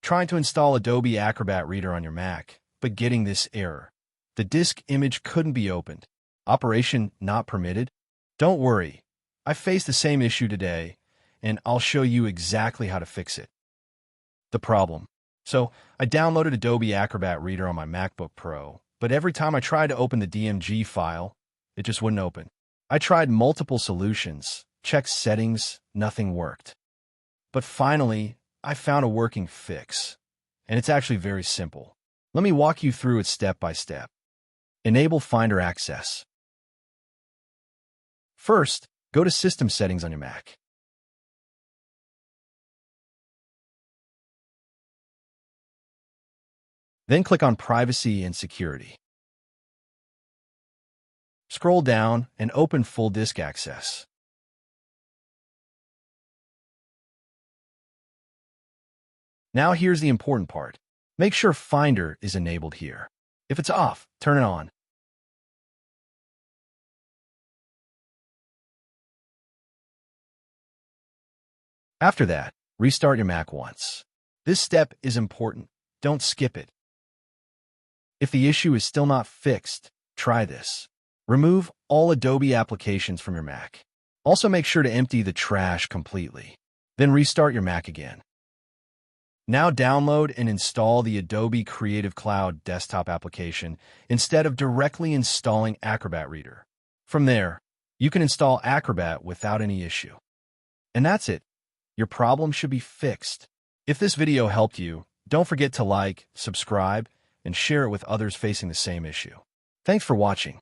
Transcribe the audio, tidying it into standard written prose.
Trying to install Adobe Acrobat Reader on your Mac, but getting this error. The disk image couldn't be opened. Operation not permitted? Don't worry. I faced the same issue today, and I'll show you exactly how to fix it. The problem. So, I downloaded Adobe Acrobat Reader on my MacBook Pro, but every time I tried to open the DMG file, it just wouldn't open. I tried multiple solutions, checked settings, nothing worked. But finally, I found a working fix, and it's actually very simple. Let me walk you through it step by step. Enable Finder access. First, go to System Settings on your Mac. Then click on Privacy and Security. Scroll down and open Full Disk Access. Now here's the important part. Make sure Finder is enabled here. If it's off, turn it on. After that, restart your Mac once. This step is important. Don't skip it. If the issue is still not fixed, try this. Remove all Adobe applications from your Mac. Also make sure to empty the trash completely. Then restart your Mac again. Now download and install the Adobe Creative Cloud desktop application instead of directly installing Acrobat Reader. From there, you can install Acrobat without any issue. And that's it. Your problem should be fixed. If this video helped you, don't forget to like, subscribe, and share it with others facing the same issue. Thanks for watching.